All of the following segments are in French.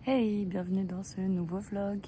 Hey, bienvenue dans ce nouveau vlog.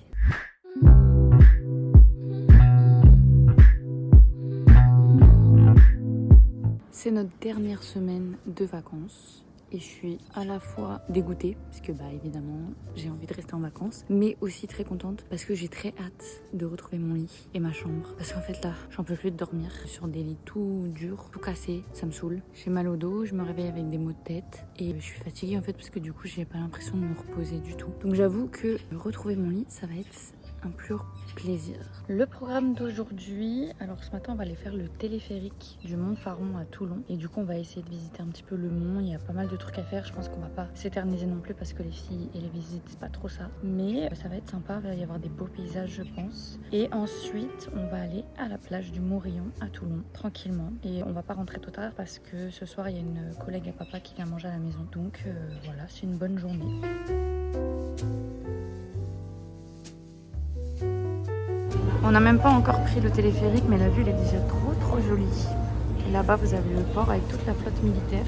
C'est notre dernière semaine de vacances et je suis à la fois dégoûtée parce que évidemment j'ai envie de rester en vacances, mais aussi très contente parce que j'ai très hâte de retrouver mon lit et ma chambre, parce qu'en fait là j'en peux plus de dormir sur des lits tout durs, tout cassés, ça me saoule. J'ai mal au dos, je me réveille avec des maux de tête et je suis fatiguée en fait parce que du coup j'ai pas l'impression de me reposer du tout. Donc j'avoue que retrouver mon lit ça va être un pur plaisir. Le programme d'aujourd'hui, alors ce matin on va aller faire le téléphérique du Mont Faron à Toulon et du coup on va essayer de visiter un petit peu le mont. Il y a pas mal de trucs à faire, je pense qu'on va pas s'éterniser non plus parce que les filles et les visites c'est pas trop ça, mais ça va être sympa, il va y avoir des beaux paysages je pense. Et ensuite on va aller à la plage du Morillon à Toulon tranquillement et on va pas rentrer trop tard parce que ce soir il y a une collègue à papa qui vient manger à la maison, donc voilà, c'est une bonne journée. On n'a même pas encore pris le téléphérique, mais la vue elle est déjà trop jolie. Et là-bas vous avez le port avec toute la flotte militaire.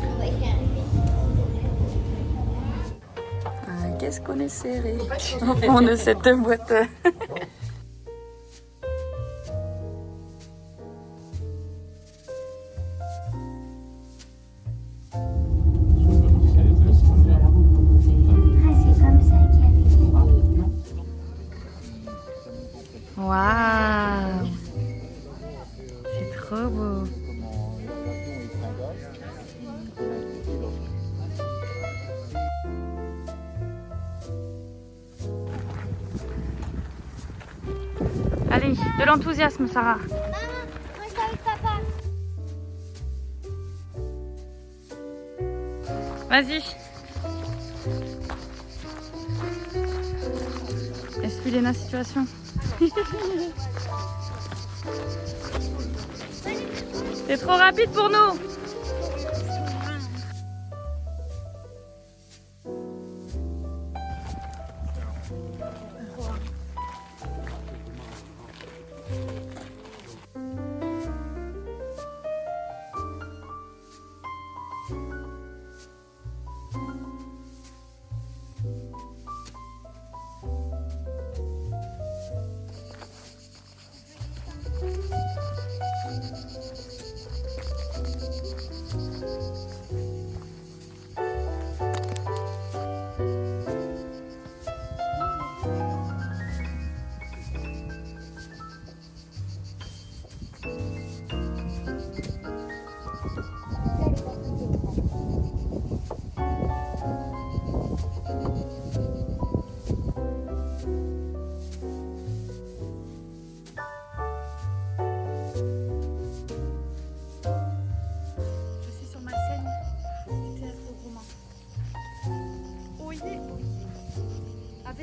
Ah, qu'est-ce qu'on est serré au fond de cette boîte. Waouh, c'est trop beau. Allez, de l'enthousiasme, Sarah. Maman, moi je suis avec papa. Vas-y. Essuie Léna situation. C'est trop rapide pour nous.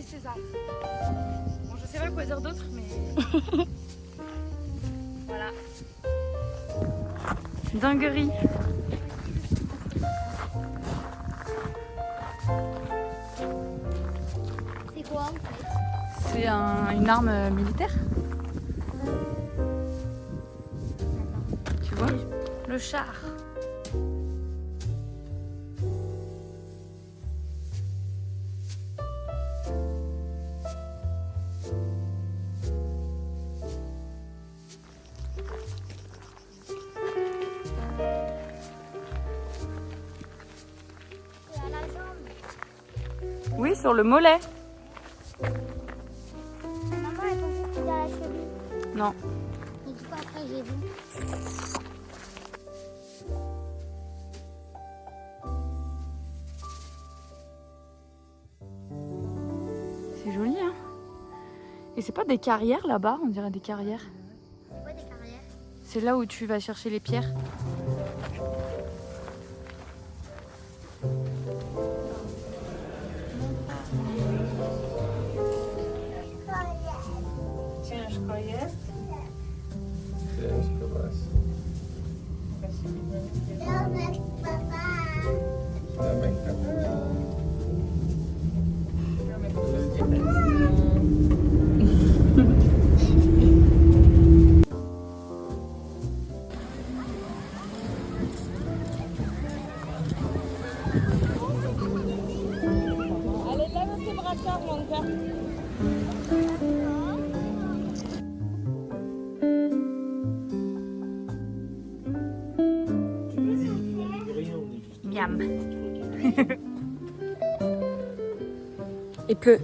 César. Bon, je sais pas quoi dire d'autre, mais voilà. Dinguerie. C'est quoi en fait? C'est une arme militaire. Tu vois? Le char. Oui, sur le mollet. Maman, elle pensait que c'était dans la cheville. Non. Et du coup, après, j'ai vu. C'est joli, hein. Et c'est pas des carrières là-bas, on dirait des carrières. C'est quoi des carrières? C'est là où tu vas chercher les pierres. Ciężko jest. Ciężko właśnie. Domek, papa. Domek tam. Ale dla nas te bracia Miam. Il pleut.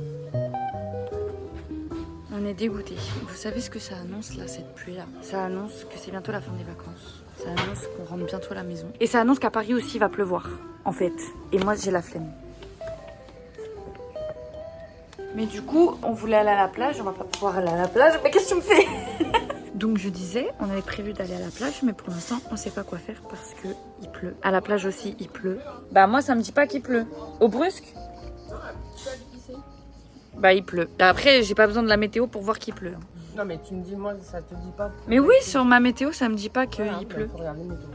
On est dégoûtés. Vous savez ce que ça annonce là, cette pluie là? Ça annonce que c'est bientôt la fin des vacances. Ça annonce qu'on rentre bientôt à la maison. Et ça annonce qu'à Paris aussi il va pleuvoir, en fait. Et moi j'ai la flemme. Mais du coup, on voulait aller à la plage. On va pas pouvoir aller à la plage. Mais qu'est-ce que tu me fais? Donc je disais, on avait prévu d'aller à la plage, mais pour l'instant on sait pas quoi faire parce que il pleut. À la plage aussi il pleut. Bah moi ça me dit pas qu'il pleut. Au Brusque? Bah il pleut. Après j'ai pas besoin de la météo pour voir qu'il pleut. Non mais tu me dis, moi ça te dit pas. Mais oui, sur ma météo ça me dit pas qu'il pleut. Faut regarder météo.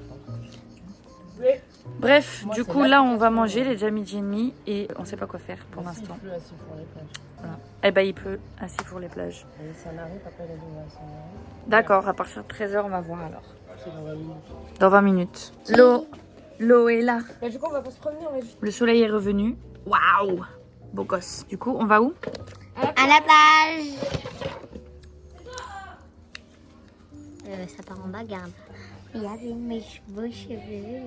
Bref, Moi, du c'est coup là on va l'application, manger les amis Jenny et on sait pas quoi faire pour l'instant. Il pleut assez pour les plages. Voilà. Eh bah il pleut assez pour les plages. Et Sanary, papa il a dit on va à Sanary. D'accord, à partir de 13h on va voir alors. C'est dans 20 minutes. Dans 20 minutes. L'eau est là. Mais du coup on va pas se promener, on va juste... Le soleil est revenu. Waouh! Beau gosse. Du coup, on va où? À la plage. Ça part en bagarre. Regardez mes beaux cheveux.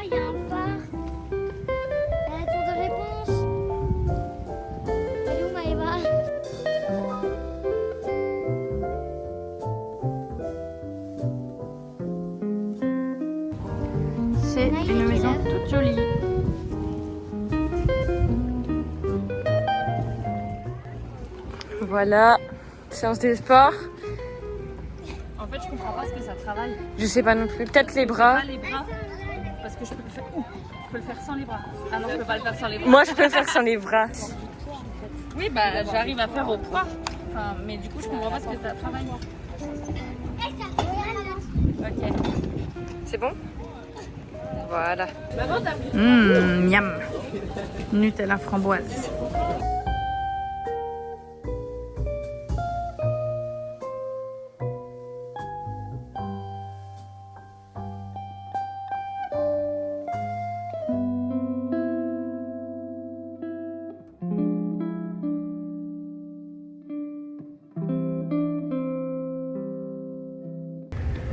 Il y a un phare. Il y a la tour de réponse. Elle est où Maëva? C'est une maison toute jolie. Voilà, séance de sport. En fait, je comprends pas ce que ça travaille. Je sais pas non plus. Peut-être les bras. Pas les bras, parce que je peux le faire. Je peux le faire sans les bras. Ah non, je peux pas le faire sans les bras. Moi, je peux le faire sans les bras. Oui, bah j'arrive à faire au poids. Enfin, mais du coup, je comprends pas ce que ça travaille. Ok. C'est bon? Voilà. Miam. Nutella framboise.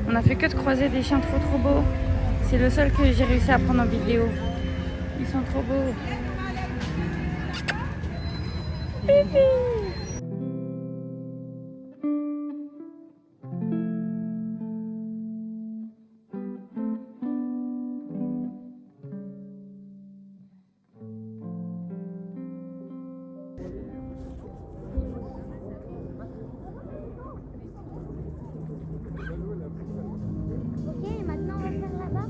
On a fait que de croiser des chiens trop beaux. C'est le seul que j'ai réussi à prendre en vidéo. Ils sont trop beaux. Ok, maintenant on va faire là-bas.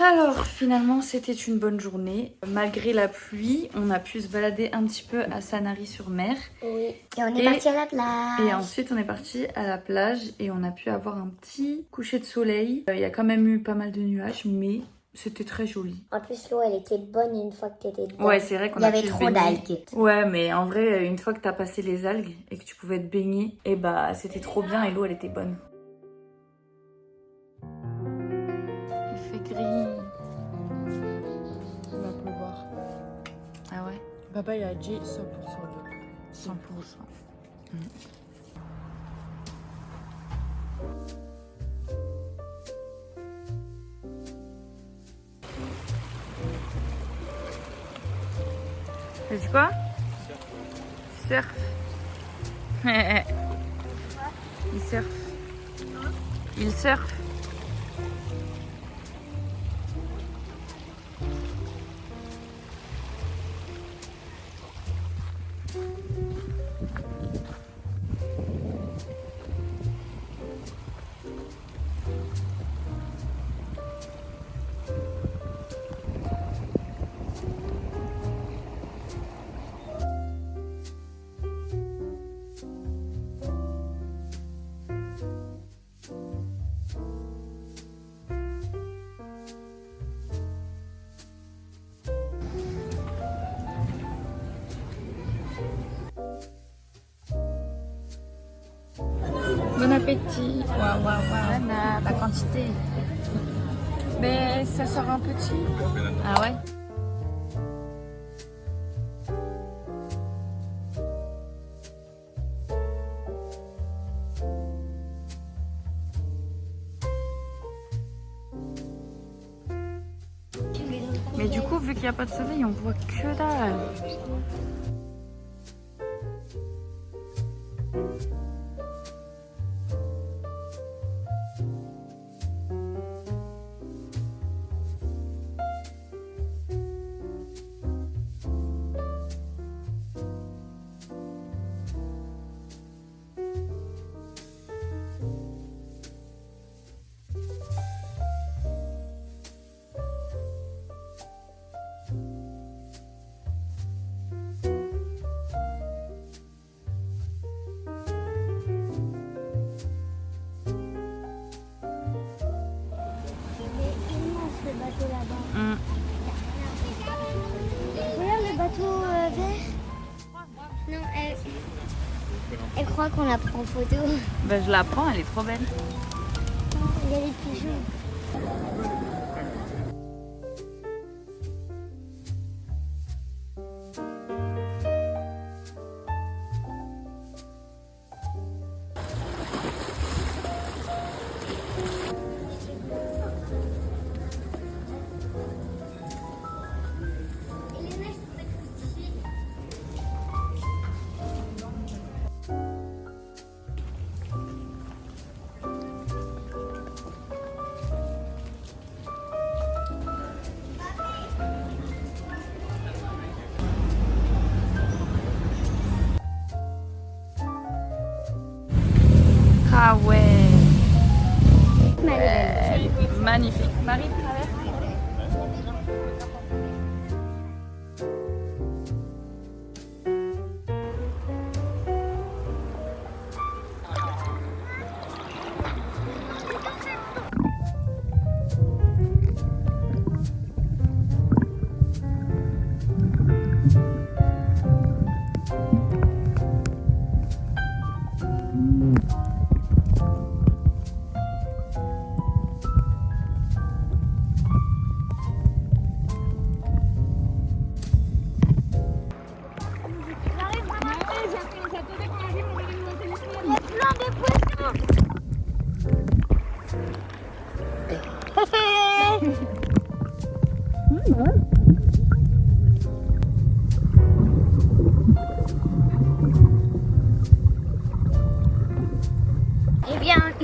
Alors finalement c'était une bonne journée. Malgré la pluie, on a pu se balader un petit peu à Sanary-sur-Mer. Oui. Et on est parti à la plage. Et ensuite on est parti à la plage et on a pu avoir un petit coucher de soleil. Il y a quand même eu pas mal de nuages mais c'était très joli. En plus l'eau elle était bonne une fois que t'étais dedans. Ouais c'est vrai qu'on Il y a avait pu se trop baigner. d'algues. Ouais mais en vrai une fois que t'as passé les algues et que tu pouvais te baigner, et bah c'était trop bien et l'eau elle était bonne. Il fait gris. Il va pleuvoir. Ah ouais? Papa il a dit 100%. 100%. T'as dit quoi? Surf. Il surfe. Il surfe. Bon appétit. Waouh, waouh, waouh. La quantité. Mais ça sort un petit. Ah ouais? Mais du coup, vu qu'il n'y a pas de soleil, on voit que dalle. Le bateau là-bas. Regarde le bateau vert. Non, elle croit qu'on la prend en photo. Bah, je la prends, elle est trop belle. Il y a des pigeons. Ah ouais. Marie. Magnifique. Marie traverse.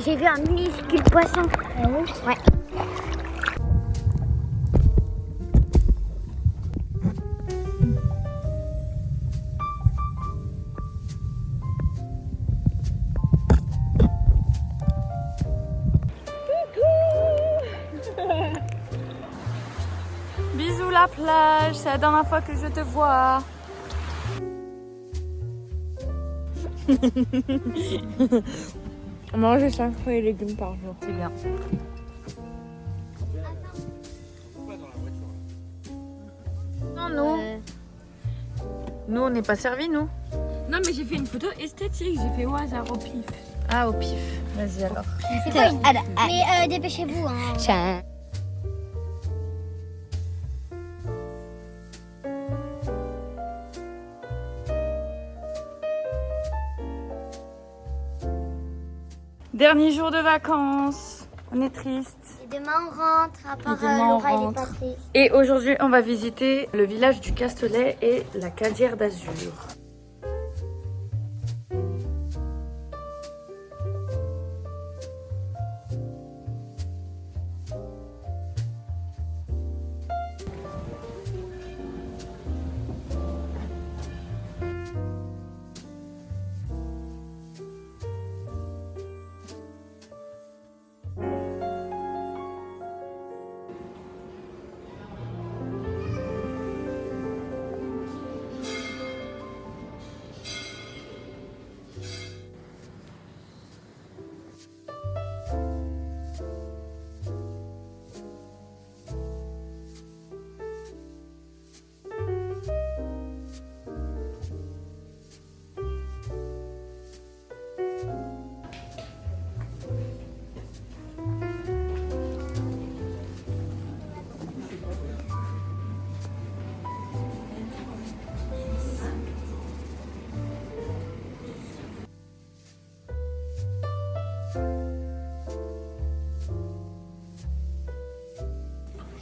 J'ai vu un minuscule poisson. Ah oui? Ouais. la plage, c'est la dernière fois que je te vois. Manger 5 fruits et légumes par jour. C'est bien. Non, nous on n'est pas servis, nous. Non, mais j'ai fait une photo esthétique. J'ai fait au hasard, au pif. Ah, au pif. Vas-y alors. Mais dépêchez-vous. Hein. Dernier jour de vacances. On est triste. Et demain on rentre, à part demain, on Laura, elle est rentre. pas triste. Et aujourd'hui, on va visiter le village du Castelet et la Cadière d'Azur.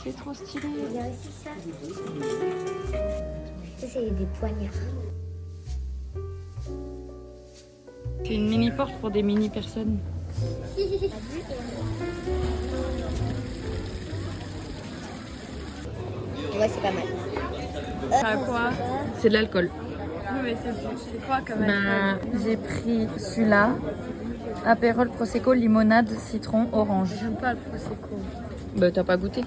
C'est trop stylé. Il y a aussi ça. Ça, c'est des poignards. C'est une mini porte pour des mini personnes. Ouais, c'est pas mal. Ah, quoi? C'est de l'alcool. Oui, mais c'est quoi quand même? J'ai pris celui-là. Apérol, prosecco, limonade, citron, orange. J'aime pas le prosecco. Bah t'as pas goûté?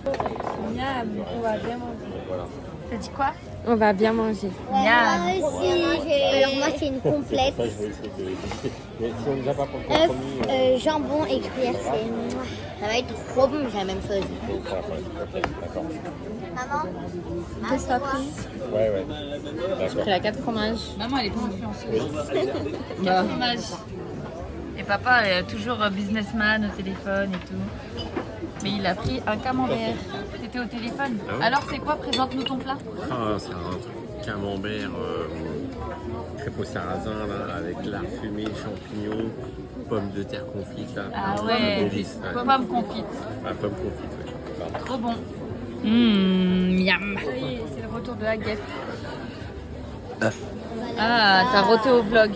Miam, on va bien manger. T'as dit quoi? On va bien manger. Ouais, moi aussi. Alors moi, c'est une complète. Ça, je vais essayer de. Mais si on nous a pas pour le compromis. Œuf, jambon et cuillère, ça va être trop bon, j'ai la même chose. Ok, d'accord. Maman, qu'est-ce que t'as pris? Ouais. D'accord. J'ai la 4 fromages. Maman, elle est pas influenceuse. Quel fromage. Et papa est toujours businessman au téléphone et tout. Mais il a pris un camembert. T'étais au téléphone. Ah ouais. Alors c'est quoi? Présente-nous ton plat. Ah, c'est un truc camembert crêpe au sarrasin là, avec lard fumé, champignons, pommes de terre confites là. Ah ouais, Délice, ouais. pomme confite. Ah, pommes confites, ouais. Pardon. Trop bon. Miam. Ça y est, c'est le retour de la guêpe. Ah, t'as roté au vlog.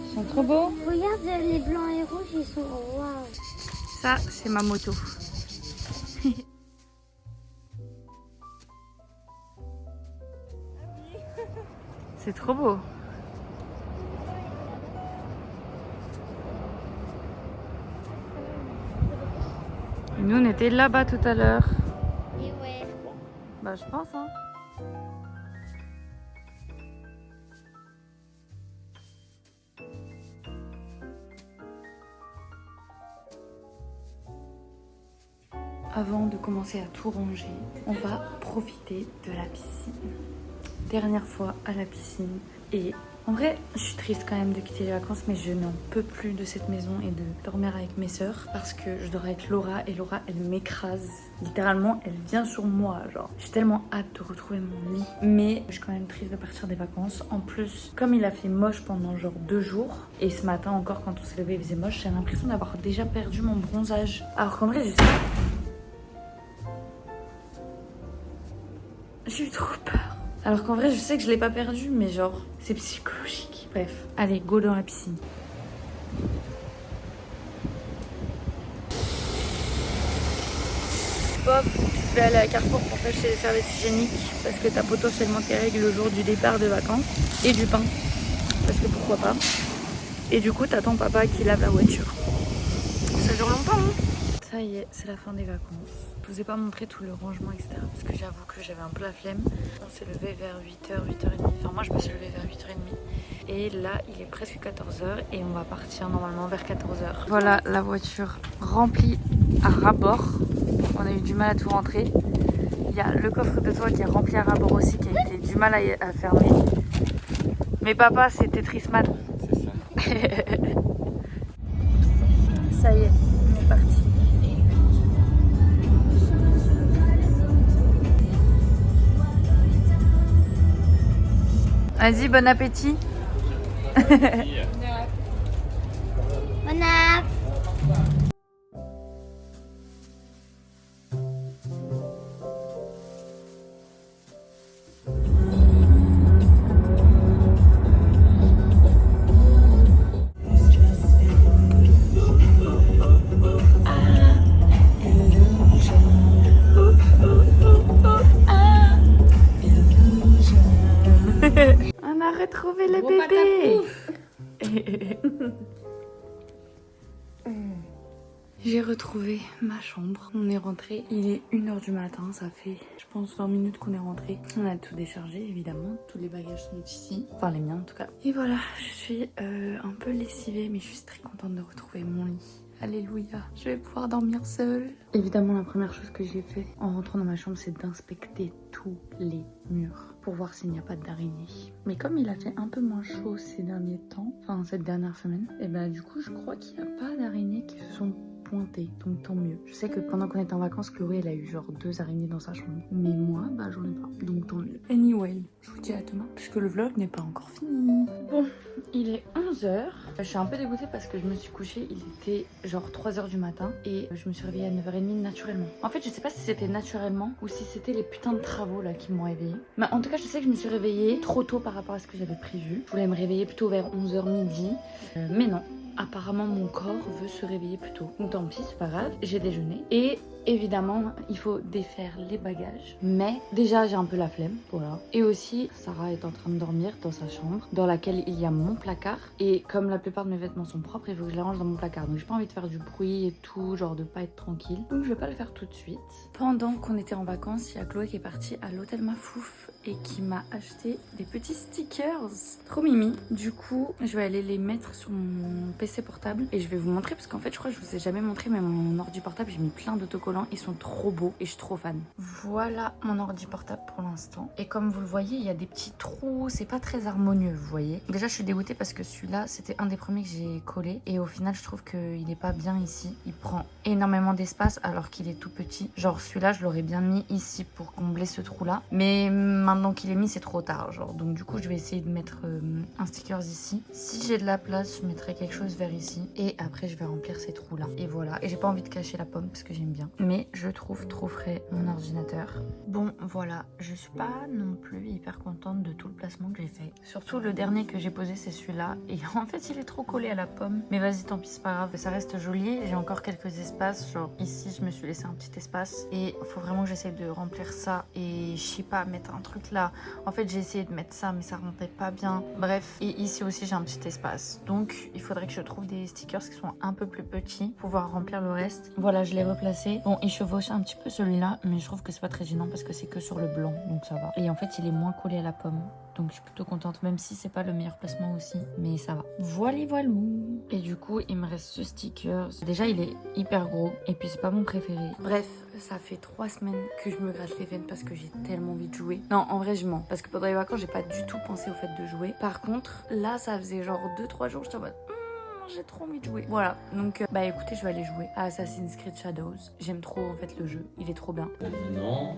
Ils sont trop beaux. Regarde, les blancs et rouges, ils sont... Waouh. Ça, c'est ma moto. C'est trop beau. Nous, on était là-bas tout à l'heure. Et ouais. Bah, je pense, hein. Avant de commencer à tout ranger, on va profiter de la piscine. Dernière fois à la piscine. Et en vrai, je suis triste quand même de quitter les vacances, mais je n'en peux plus de cette maison et de dormir avec mes sœurs parce que je dors avec Laura et Laura, elle m'écrase. Littéralement, elle vient sur moi, genre. J'ai tellement hâte de retrouver mon lit. Mais je suis quand même triste de partir des vacances. En plus, comme il a fait moche pendant genre 2 jours, et ce matin encore quand on s'est levé, il faisait moche, j'ai l'impression d'avoir déjà perdu mon bronzage. Alors qu'en vrai, je sais pas. J'ai eu trop peur. Alors qu'en vrai, je sais que je l'ai pas perdu, mais genre, c'est psychologique. Bref, allez, go dans la piscine. Pop, vais aller à Carrefour pour t'acheter des serviettes hygiéniques parce que t'as potentiellement tes règles le jour du départ de vacances et du pain parce que pourquoi pas. Et du coup t'attends papa qui lave la voiture. Ça dure longtemps hein. Ça y est, c'est la fin des vacances. Je vous ai pas montré tout le rangement etc parce que j'avoue que j'avais un peu la flemme. On s'est levé vers 8h, 8h30. Enfin moi je me suis levée vers 8h30. Et là il est presque 14h et on va partir normalement vers 14h. Voilà la voiture remplie à ras-bord. On a eu du mal à tout rentrer. Il y a le coffre de toit qui est rempli à ras-bord aussi qui a été du mal à fermer. Mais papa c'est Tetrisman. C'est ça. Ça y est, on est parti. Vas-y, bon appétit. Bon app. On a retrouvé le bébé. J'ai retrouvé ma chambre. On est rentré. Il est 1h du matin. Ça fait, je pense, 20 minutes qu'on est rentré. On a tout déchargé, évidemment. Tous les bagages sont ici. Enfin, les miens, en tout cas. Et voilà, je suis un peu lessivée, mais je suis très contente de retrouver mon lit. Alléluia, je vais pouvoir dormir seule. Évidemment, la première chose que j'ai fait en rentrant dans ma chambre, c'est d'inspecter tous les murs pour voir s'il n'y a pas d'araignées. Mais comme il a fait un peu moins chaud ces derniers temps, enfin cette dernière semaine, et bah du coup, je crois qu'il n'y a pas d'araignées qui se sont pointées, donc tant mieux. Je sais que pendant qu'on était en vacances, Chloé, elle a eu genre 2 araignées dans sa chambre. Mais moi, bah j'en ai pas, donc tant mieux. Anyway, je vous dis à demain, puisque le vlog n'est pas encore fini. Bon, il est 11h. Je suis un peu dégoûtée parce que je me suis couchée, il était genre 3h du matin et je me suis réveillée à 9h30 naturellement. En fait, je sais pas si c'était naturellement ou si c'était les putains de travaux là qui m'ont réveillée. Mais en tout cas, je sais que je me suis réveillée trop tôt par rapport à ce que j'avais prévu. Je voulais me réveiller plutôt vers 11h midi, mais non. Apparemment mon corps veut se réveiller plus tôt. Donc tant pis, c'est pas grave, j'ai déjeuné. Et évidemment, il faut défaire les bagages. Mais déjà, j'ai un peu la flemme, voilà. Et aussi, Sarah est en train de dormir dans sa chambre, dans laquelle il y a mon placard. Et comme la plupart de mes vêtements sont propres, il faut que je les range dans mon placard. Donc j'ai pas envie de faire du bruit et tout, genre de pas être tranquille. Donc je vais pas le faire tout de suite. Pendant qu'on était en vacances, il y a Chloé qui est partie à l'hôtel Mafouf et qui m'a acheté des petits stickers. Trop mimi. Du coup, je vais aller les mettre sur mon PC portable et je vais vous montrer parce qu'en fait, je crois que je vous ai jamais montré, mais mon ordi portable, j'ai mis plein d'autocollants. Ils sont trop beaux et je suis trop fan. Voilà mon ordi portable pour l'instant. Et comme vous le voyez, il y a des petits trous. C'est pas très harmonieux, vous voyez. Déjà, je suis dégoûtée parce que celui-là, c'était un des premiers que j'ai collé. Et au final, je trouve qu'il est pas bien ici. Il prend énormément d'espace alors qu'il est tout petit. Genre celui-là, je l'aurais bien mis ici pour combler ce trou-là. Mais maintenant qu'il est mis, c'est trop tard. Genre. Donc du coup, je vais essayer de mettre un sticker ici. Si j'ai de la place, je mettrai quelque chose vers ici. Et après, je vais remplir ces trous-là. Et voilà. Et j'ai pas envie de cacher la pomme parce que j'aime bien. Mais je trouve trop frais mon ordinateur. Bon, voilà. Je suis pas non plus hyper contente de tout le placement que j'ai fait. Surtout le dernier que j'ai posé, c'est celui-là. Et en fait, il est trop collé à la pomme. Mais vas-y, tant pis, c'est pas grave. Ça reste joli. J'ai encore quelques espaces. Genre ici, je me suis laissé un petit espace. Et il faut vraiment que j'essaie de remplir ça. Et je sais pas, mettre un truc là. En fait, j'ai essayé de mettre ça, mais ça rentrait pas bien. Bref. Et ici aussi, j'ai un petit espace. Donc, il faudrait que je trouve des stickers qui sont un peu plus petits pour pouvoir remplir le reste. Voilà, je l'ai replacé. Bon, il chevauche un petit peu celui-là, mais je trouve que c'est pas très gênant parce que c'est que sur le blanc, donc ça va. Et en fait, il est moins collé à la pomme. Donc je suis plutôt contente, même si c'est pas le meilleur placement aussi, mais ça va. Voilà. Et du coup, il me reste ce sticker. Déjà, il est hyper gros et puis c'est pas mon préféré. Bref, ça fait 3 semaines que je me gratte les veines parce que j'ai tellement envie de jouer. Non, en vrai, je mens. Parce que pendant les vacances, j'ai pas du tout pensé au fait de jouer. Par contre, là, ça faisait genre 2-3 jours, j'étais en mode... j'ai trop envie de jouer. Voilà, donc bah écoutez, je vais aller jouer à Assassin's Creed Shadows. J'aime trop en fait le jeu, il est trop bien. T'as dit non,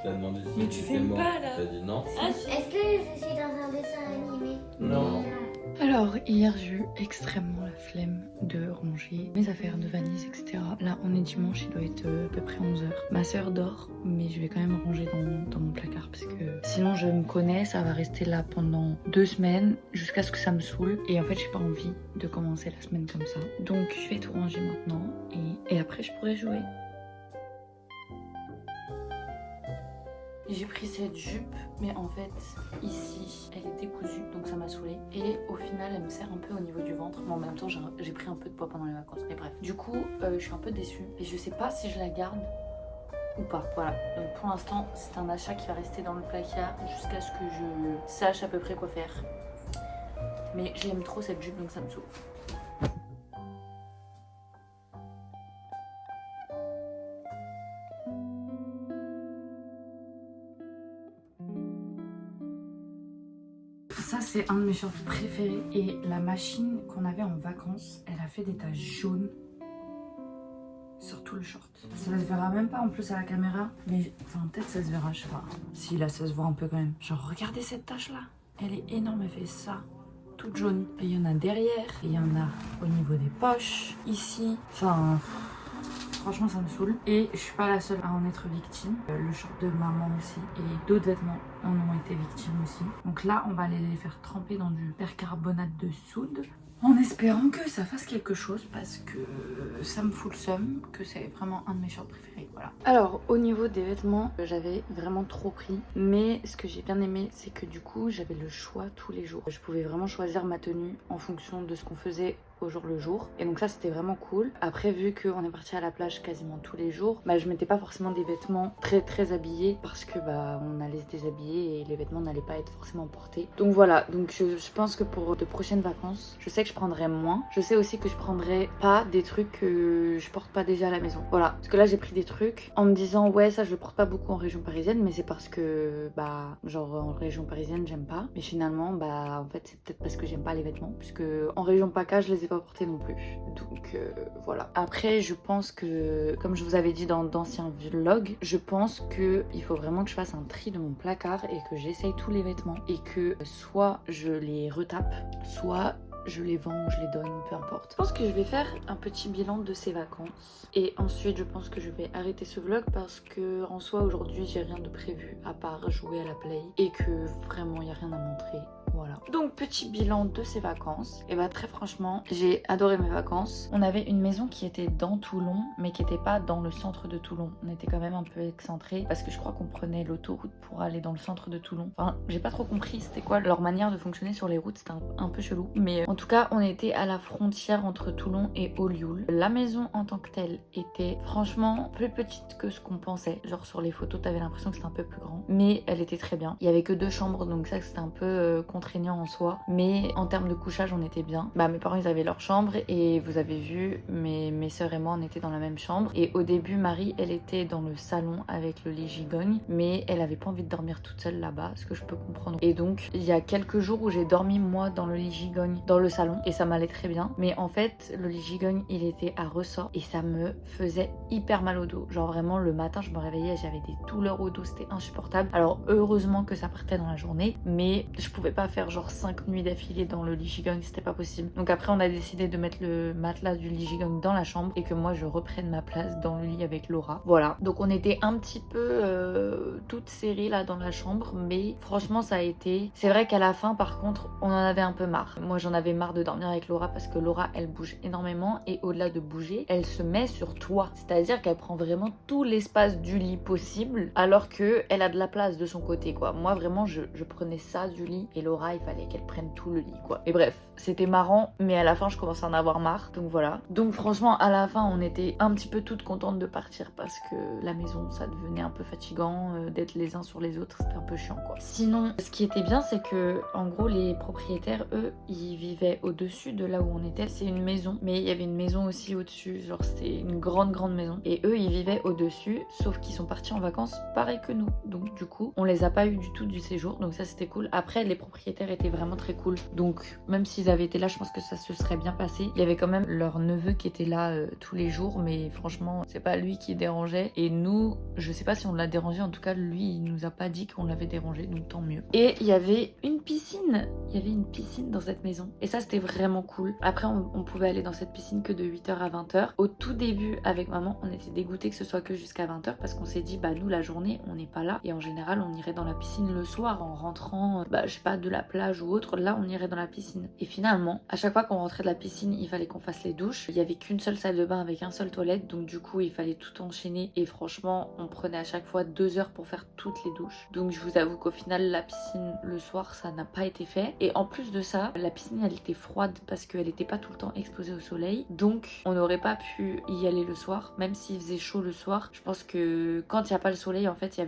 t'as demandé si Mais tu filmes pas là. T'as dit non. Est-ce que je suis dans un dessin animé? Non. Alors, hier, j'ai eu extrêmement la flemme de ranger mes affaires de valise, etc. Là, on est dimanche, il doit être à peu près 11h. Ma soeur dort, mais je vais quand même ranger dans mon placard parce que sinon, je me connais, ça va rester là pendant 2 semaines jusqu'à ce que ça me saoule. Et en fait, j'ai pas envie de commencer la semaine comme ça. Donc, je vais tout ranger maintenant et après, je pourrai jouer. J'ai pris cette jupe, mais en fait, ici, elle est décousue, donc ça m'a saoulée. Et au final, elle me serre un peu au niveau du ventre. Mais en même temps, j'ai pris un peu de poids pendant les vacances. Mais bref, du coup, je suis un peu déçue. Et je sais pas si je la garde ou pas. Voilà, donc pour l'instant, c'est un achat qui va rester dans le placard jusqu'à ce que je sache à peu près quoi faire. Mais j'aime trop cette jupe, donc ça me saoule. Ça c'est un de mes shorts préférés et la machine qu'on avait en vacances, elle a fait des taches jaunes sur tout le short. Ça se verra même pas en plus à la caméra, mais enfin peut-être ça se verra, je sais pas. Si là ça se voit un peu quand même. Genre regardez cette tache là, elle est énorme, elle fait ça, toute jaune. Et il y en a derrière, et il y en a au niveau des poches, ici, enfin... Franchement ça me saoule et je suis pas la seule à en être victime. Le short de maman aussi et d'autres vêtements en ont été victimes aussi. Donc là on va aller les faire tremper dans du percarbonate de soude en espérant que ça fasse quelque chose parce que ça me fout le seum, que c'est vraiment un de mes shorts préférés, voilà. Alors au niveau des vêtements, j'avais vraiment trop pris, mais ce que j'ai bien aimé c'est que du coup j'avais le choix tous les jours. Je pouvais vraiment choisir ma tenue en fonction de ce qu'on faisait au jour le jour, et donc ça c'était vraiment cool. Après vu qu'on est parti à la plage quasiment tous les jours, bah je mettais pas forcément des vêtements très habillés parce que bah on allait se déshabiller et les vêtements n'allaient pas être forcément portés. Donc voilà, donc je pense que pour de prochaines vacances, je sais que je prendrai moins. Je sais aussi que je prendrai pas des trucs que je porte pas déjà à la maison. Voilà, parce que là j'ai pris des trucs en me disant ouais ça je le porte pas beaucoup en région parisienne, mais c'est parce que bah genre en région parisienne j'aime pas, mais finalement bah en fait c'est peut-être parce que j'aime pas les vêtements, puisque en région PACA je les ai pas porté non plus, donc voilà. Après je pense que comme je vous avais dit dans d'anciens vlogs, je pense que il faut vraiment que je fasse un tri de mon placard et que j'essaye tous les vêtements et que soit je les retape, soit je les vends ou je les donne, peu importe. Je pense que je vais faire un petit bilan de ces vacances et ensuite je pense que je vais arrêter ce vlog parce que en soi aujourd'hui j'ai rien de prévu à part jouer à la play et que vraiment il n'y a rien à montrer. Voilà. Donc petit bilan de ces vacances. Et bah très franchement, j'ai adoré mes vacances. On avait une maison qui était dans Toulon, mais qui n'était pas dans le centre de Toulon. On était quand même un peu excentré parce que je crois qu'on prenait l'autoroute pour aller dans le centre de Toulon. Enfin, j'ai pas trop compris c'était quoi leur manière de fonctionner sur les routes, c'était un peu chelou. Mais en tout cas, on était à la frontière entre Toulon et Olioul. La maison en tant que telle était franchement plus petite que ce qu'on pensait. Genre sur les photos, t'avais l'impression que c'était un peu plus grand, mais elle était très bien. Il y avait que 2 chambres, donc ça c'était un peu contraignant en soi, mais en termes de couchage on était bien. Bah mes parents ils avaient leur chambre et vous avez vu mes soeurs et moi on était dans la même chambre, et au début Marie elle était dans le salon avec le lit gigogne, mais elle avait pas envie de dormir toute seule là-bas, ce que je peux comprendre. Et donc il y a quelques jours où j'ai dormi moi dans le lit gigogne dans le salon et ça m'allait très bien, mais en fait le lit gigogne il était à ressort et ça me faisait hyper mal au dos. Genre vraiment le matin je me réveillais, j'avais des douleurs au dos, c'était insupportable. Alors heureusement que ça partait dans la journée, mais je pouvais pas faire genre 5 nuits d'affilée dans le lit gigogne, c'était pas possible. Donc après on a décidé de mettre le matelas du lit gigogne dans la chambre et que moi je reprenne ma place dans le lit avec Laura. Voilà, donc on était un petit peu toutes serrées là dans la chambre, mais franchement ça a été... C'est vrai qu'à la fin par contre on en avait un peu marre. Moi j'en avais marre de dormir avec Laura parce que Laura elle bouge énormément et au-delà de bouger, elle se met sur toi. C'est-à-dire qu'elle prend vraiment tout l'espace du lit possible alors que elle a de la place de son côté quoi. Moi vraiment je prenais ça du lit et Laura il fallait qu'elle prenne tout le lit quoi. Et bref, c'était marrant, mais à la fin je commençais à en avoir marre, donc voilà. Donc franchement à la fin on était un petit peu toutes contentes de partir parce que la maison ça devenait un peu fatigant d'être les uns sur les autres, c'était un peu chiant quoi. Sinon ce qui était bien c'est que en gros les propriétaires eux ils vivaient au-dessus de là où on était. C'est une maison, mais il y avait une maison aussi au-dessus, genre c'était une grande maison, et eux ils vivaient au-dessus, sauf qu'ils sont partis en vacances pareil que nous, donc du coup on les a pas eu du tout du séjour, donc ça c'était cool. Après les propriétaires étaient vraiment très cool, donc même s'ils avaient été là je pense que ça se serait bien passé. Il y avait quand même leur neveu qui était là tous les jours, mais franchement c'est pas lui qui dérangeait, et nous je sais pas si on l'a dérangé, en tout cas lui il nous a pas dit qu'on l'avait dérangé, donc tant mieux. Et il y avait une piscine dans cette maison, et ça c'était vraiment cool. Après on pouvait aller dans cette piscine que de 8h à 20h. Au tout début avec maman on était dégoûtés que ce soit que jusqu'à 20h parce qu'on s'est dit bah nous la journée on n'est pas là, et en général on irait dans la piscine le soir en rentrant je sais pas de la plage ou autre, là on irait dans la piscine. Et finalement, à chaque fois qu'on rentrait de la piscine, il fallait qu'on fasse les douches. Il y avait qu'une seule salle de bain avec un seul toilette, donc du coup il fallait tout enchaîner. Et franchement, on prenait à chaque fois 2 heures pour faire toutes les douches. Donc je vous avoue qu'au final, la piscine le soir, ça n'a pas été fait. Et en plus de ça, la piscine elle était froide parce qu'elle n'était pas tout le temps exposée au soleil. Donc on n'aurait pas pu y aller le soir, même s'il faisait chaud le soir. Je pense que quand il n'y a pas le soleil, en fait,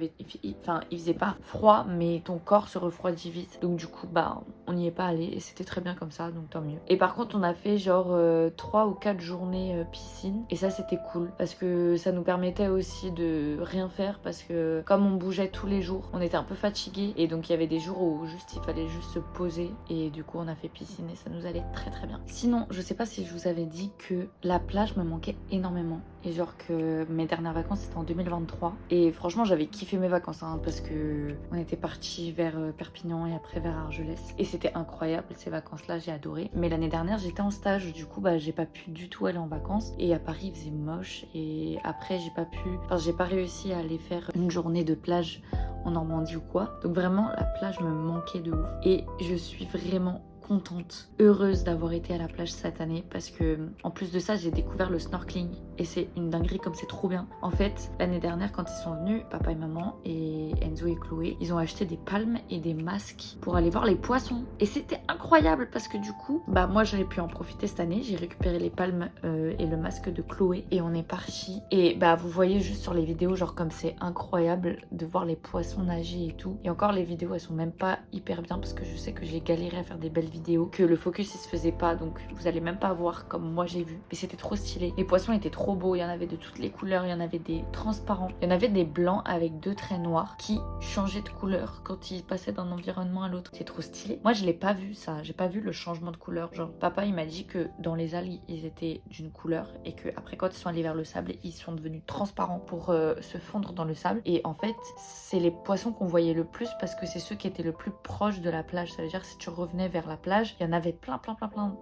il faisait pas froid, mais ton corps se refroidit vite. Donc du coup, bah, on n'y est pas allé et c'était très bien comme ça, donc tant mieux. Et par contre, on a fait genre 3 ou 4 journées piscine et ça, c'était cool parce que ça nous permettait aussi de rien faire parce que comme on bougeait tous les jours, on était un peu fatigués et donc il y avait des jours où juste il fallait juste se poser et du coup, on a fait piscine et ça nous allait très très bien. Sinon, je sais pas si je vous avais dit que la plage me manquait énormément et genre que mes dernières vacances c'était en 2023 et franchement j'avais kiffé mes vacances hein, parce que on était partis vers Perpignan et après vers Argelès et c'était incroyable ces vacances là, j'ai adoré. Mais l'année dernière j'étais en stage, du coup bah j'ai pas pu du tout aller en vacances et à Paris il faisait moche et après j'ai pas réussi à aller faire une journée de plage en Normandie ou quoi, donc vraiment la plage me manquait de ouf et je suis vraiment contente, heureuse d'avoir été à la plage cette année parce que en plus de ça j'ai découvert le snorkeling et c'est une dinguerie comme c'est trop bien. En fait l'année dernière quand ils sont venus, papa et maman et Enzo et Chloé, ils ont acheté des palmes et des masques pour aller voir les poissons et c'était incroyable parce que du coup bah moi j'ai pu en profiter cette année, j'ai récupéré les palmes et le masque de Chloé et on est parti et bah vous voyez juste sur les vidéos genre comme c'est incroyable de voir les poissons nager et tout et encore les vidéos elles sont même pas hyper bien parce que je sais que j'ai galéré à faire des belles vidéo, que le focus il se faisait pas donc vous allez même pas voir comme moi j'ai vu, mais c'était trop stylé. Les poissons étaient trop beaux, il y en avait de toutes les couleurs, il y en avait des transparents, il y en avait des blancs avec 2 traits noirs qui changeaient de couleur quand ils passaient d'un environnement à l'autre. C'est trop stylé. Moi je l'ai pas vu ça, j'ai pas vu le changement de couleur. Genre papa il m'a dit que dans les algues ils étaient d'une couleur et que après quand ils sont allés vers le sable ils sont devenus transparents pour se fondre dans le sable et en fait c'est les poissons qu'on voyait le plus parce que c'est ceux qui étaient le plus proches de la plage. Ça veut dire que si tu revenais vers la plage il y en avait plein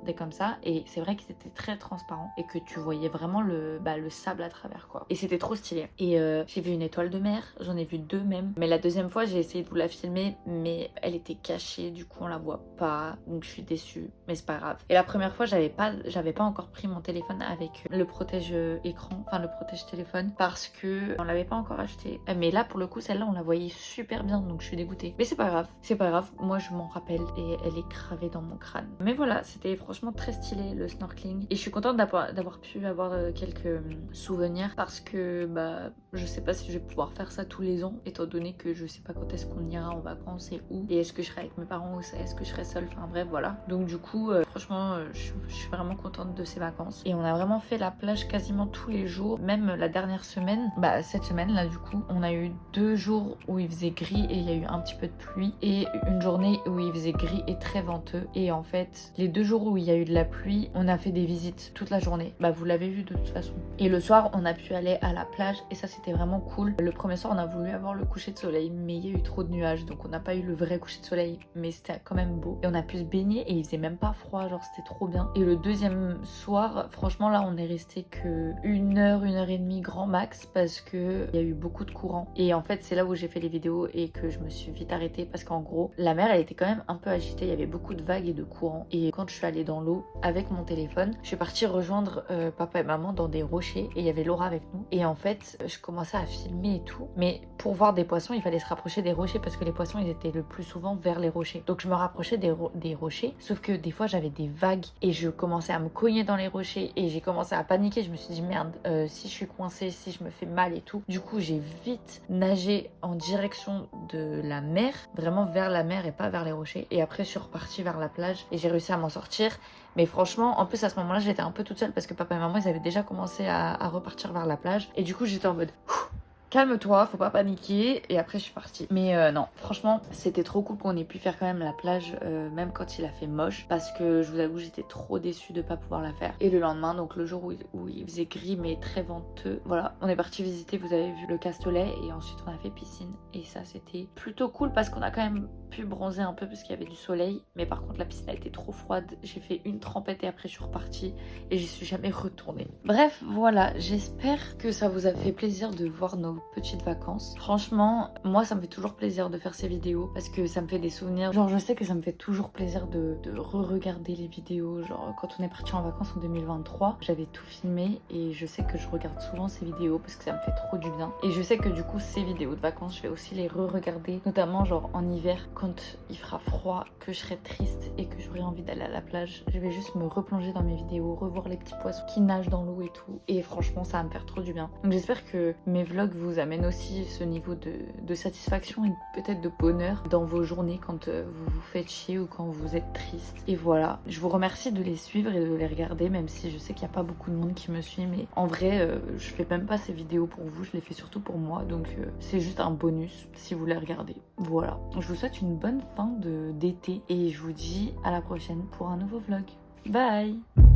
des comme ça et c'est vrai qu'ils étaient très transparents et que tu voyais vraiment le sable à travers quoi et c'était trop stylé. Et j'ai vu une étoile de mer, j'en ai vu 2 même, mais la deuxième fois j'ai essayé de vous la filmer mais elle était cachée, du coup on la voit pas donc je suis déçue mais c'est pas grave. Et la première fois j'avais pas encore pris mon téléphone avec le protège écran, enfin le protège téléphone parce que on l'avait pas encore acheté, mais là pour le coup celle-là on la voyait super bien donc je suis dégoûtée, mais c'est pas grave, moi je m'en rappelle et elle est gravée dans mon crâne. Mais voilà, c'était franchement très stylé le snorkeling et je suis contente d'avoir pu avoir quelques souvenirs parce que bah je sais pas si je vais pouvoir faire ça tous les ans étant donné que je sais pas quand est-ce qu'on ira en vacances et où et est-ce que je serai avec mes parents ou est-ce que je serai seule, enfin bref voilà. Donc du coup franchement je suis vraiment contente de ces vacances et on a vraiment fait la plage quasiment tous les jours, même la dernière semaine, bah cette semaine là du coup on a eu 2 jours où il faisait gris et il y a eu un petit peu de pluie et une journée où il faisait gris et très venteux. Et en fait, les 2 jours où il y a eu de la pluie, on a fait des visites toute la journée. Bah vous l'avez vu de toute façon. Et le soir, on a pu aller à la plage et ça c'était vraiment cool. Le premier soir, on a voulu avoir le coucher de soleil, mais il y a eu trop de nuages, donc on n'a pas eu le vrai coucher de soleil. Mais c'était quand même beau. Et on a pu se baigner et il faisait même pas froid, genre c'était trop bien. Et le deuxième soir, franchement là, on est resté que 1 heure, 1 heure et demie grand max parce que il y a eu beaucoup de courant. Et en fait, c'est là où j'ai fait les vidéos et que je me suis vite arrêtée parce qu'en gros, la mer elle était quand même un peu agitée. Il y avait beaucoup de vagues et de courant et quand je suis allée dans l'eau avec mon téléphone, je suis partie rejoindre papa et maman dans des rochers et il y avait Laura avec nous et en fait je commençais à filmer et tout, mais pour voir des poissons il fallait se rapprocher des rochers parce que les poissons ils étaient le plus souvent vers les rochers, donc je me rapprochais des rochers, sauf que des fois j'avais des vagues et je commençais à me cogner dans les rochers et j'ai commencé à paniquer. Je me suis dit merde, si je suis coincée, si je me fais mal et tout, du coup j'ai vite nagé en direction de la mer, vraiment vers la mer et pas vers les rochers, et après je suis repartie vers la plage et j'ai réussi à m'en sortir. Mais franchement, en plus à ce moment-là j'étais un peu toute seule parce que papa et maman ils avaient déjà commencé à repartir vers la plage et du coup j'étais en mode calme-toi, faut pas paniquer, et après je suis partie. Mais non, franchement c'était trop cool qu'on ait pu faire quand même la plage même quand il a fait moche, parce que je vous avoue j'étais trop déçue de pas pouvoir la faire. Et le lendemain, donc le jour où il faisait gris mais très venteux, voilà, on est parti visiter, vous avez vu le Castellet, et ensuite on a fait piscine et ça c'était plutôt cool parce qu'on a quand même pu bronzer un peu parce qu'il y avait du soleil, mais par contre la piscine a été trop froide. J'ai fait une trempette et après je suis repartie et j'y suis jamais retournée. Bref, voilà, j'espère que ça vous a fait plaisir de voir nos petites vacances. Franchement, moi ça me fait toujours plaisir de faire ces vidéos parce que ça me fait des souvenirs. Genre je sais que ça me fait toujours plaisir de re-regarder les vidéos. Genre quand on est parti en vacances en 2023, j'avais tout filmé et je sais que je regarde souvent ces vidéos parce que ça me fait trop du bien. Et je sais que du coup ces vidéos de vacances, je vais aussi les re-regarder, notamment genre en hiver quand il fera froid, que je serai triste et que j'aurai envie d'aller à la plage. Je vais juste me replonger dans mes vidéos, revoir les petits poissons qui nagent dans l'eau et tout. Et franchement, ça va me faire trop du bien. Donc j'espère que mes vlogs vous amènent aussi ce niveau de satisfaction et peut-être de bonheur dans vos journées quand vous vous faites chier ou quand vous êtes triste. Et voilà, je vous remercie de les suivre et de les regarder, même si je sais qu'il n'y a pas beaucoup de monde qui me suit, mais en vrai, je fais même pas ces vidéos pour vous, je les fais surtout pour moi, donc c'est juste un bonus si vous les regardez. Voilà, je vous souhaite une bonne fin d'été et je vous dis à la prochaine pour un nouveau vlog. Bye!